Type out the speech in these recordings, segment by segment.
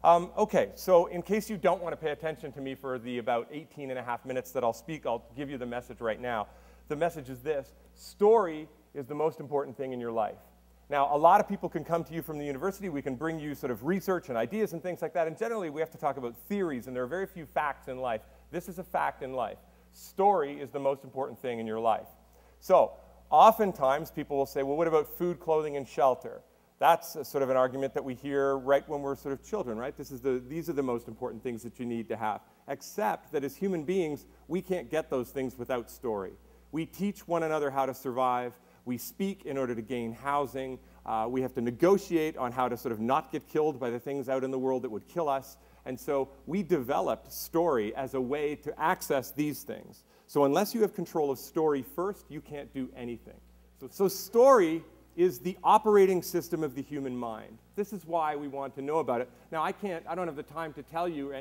Okay, so in case you don't want to pay attention to me for the about 18 and a half minutes that I'll speak, I'll give you the message right now. The message is this: story is the most important thing in your life. Now, a lot of people can come to you from the university. We can bring you sort of research and ideas and things like that, and generally we have to talk about theories, and there are very few facts in life. This is a fact in life. Story is the most important thing in your life. So, oftentimes people will say, well, what about food, clothing, and shelter? That's sort of an argument that we hear right when we're sort of children, right? These are the most important things that you need to have. Except that as human beings, we can't get those things without story. We teach one another how to survive. We speak in order to gain housing. We have to negotiate on how to sort of not get killed by the things out in the world that would kill us. And so we developed story as a way to access these things. So unless you have control of story first, you can't do anything. So story is the operating system of the human mind. This is why we want to know about it. Now, I don't have the time to tell you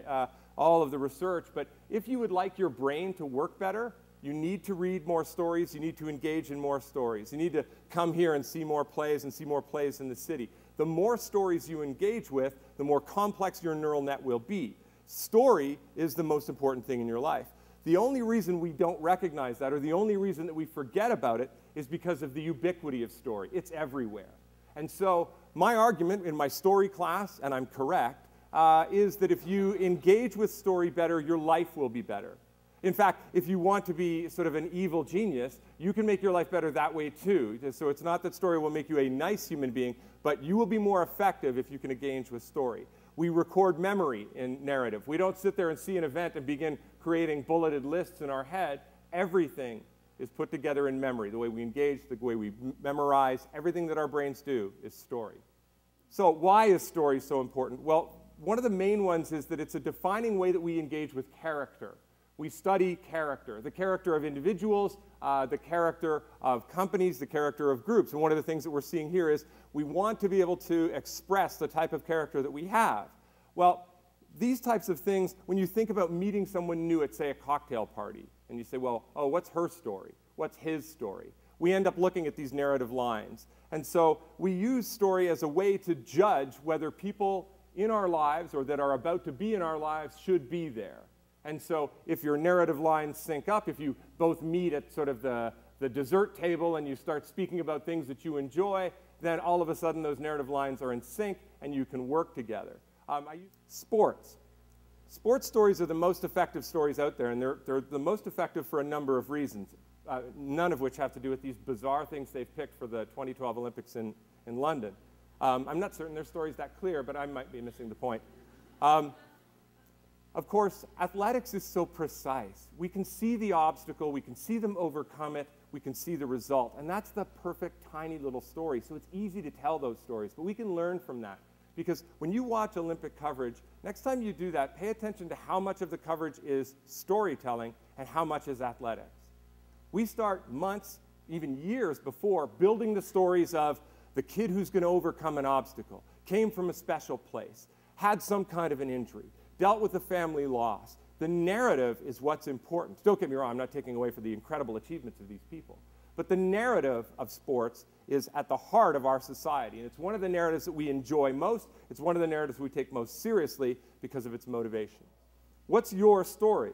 all of the research, but if you would like your brain to work better, you need to read more stories, you need to engage in more stories. You need to come here and see more plays in the city. The more stories you engage with, the more complex your neural net will be. Story is the most important thing in your life. The only reason we don't recognize that, or the only reason that we forget about it, is because of the ubiquity of story. It's everywhere. And so my argument in my story class, and I'm correct, is that if you engage with story better, your life will be better. In fact, if you want to be sort of an evil genius, you can make your life better that way too. So it's not that story will make you a nice human being, but you will be more effective if you can engage with story. We record memory in narrative. We don't sit there and see an event and begin creating bulleted lists in our head. Everything is put together in memory. The way we engage, the way we memorize, everything that our brains do is story. So why is story so important? Well, one of the main ones is that it's a defining way that we engage with character. We study character, the character of individuals, the character of companies, the character of groups. And one of the things that we're seeing here is we want to be able to express the type of character that we have. Well, these types of things, when you think about meeting someone new at, say, a cocktail party, and you say, well, oh, what's her story? What's his story? We end up looking at these narrative lines. And so we use story as a way to judge whether people in our lives or that are about to be in our lives should be there. And so if your narrative lines sync up, if you both meet at sort of the dessert table and you start speaking about things that you enjoy, then all of a sudden those narrative lines are in sync and you can work together. I use sports. Sports stories are the most effective stories out there, and they're the most effective for a number of reasons, none of which have to do with these bizarre things they've picked for the 2012 Olympics in London. I'm not certain their story's that clear, but I might be missing the point. Of course, athletics is so precise. We can see the obstacle, we can see them overcome it, we can see the result. And that's the perfect tiny little story. So it's easy to tell those stories, but we can learn from that. Because when you watch Olympic coverage, next time you do that, pay attention to how much of the coverage is storytelling and how much is athletics. We start months, even years before, building the stories of the kid who's going to overcome an obstacle, came from a special place, had some kind of an injury, dealt with a family loss. The narrative is what's important. Don't get me wrong, I'm not taking away from the incredible achievements of these people. But the narrative of sports is at the heart of our society. And it's one of the narratives that we enjoy most. It's one of the narratives we take most seriously because of its motivation. What's your story?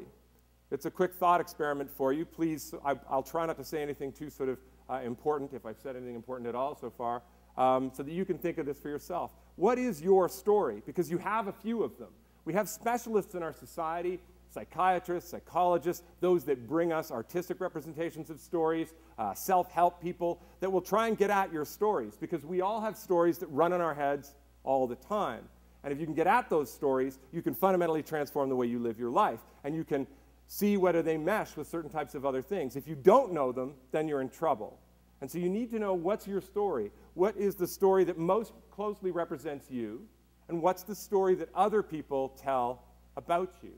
It's a quick thought experiment for you. Please, I'll try not to say anything too sort of important, if I've said anything important at all so far, so that you can think of this for yourself. What is your story? Because you have a few of them. We have specialists in our society, psychiatrists, psychologists, those that bring us artistic representations of stories, self-help people that will try and get at your stories, because we all have stories that run in our heads all the time. And if you can get at those stories, you can fundamentally transform the way you live your life, and you can see whether they mesh with certain types of other things. If you don't know them, then you're in trouble. And so you need to know, what's your story? What is the story that most closely represents you? And what's the story that other people tell about you?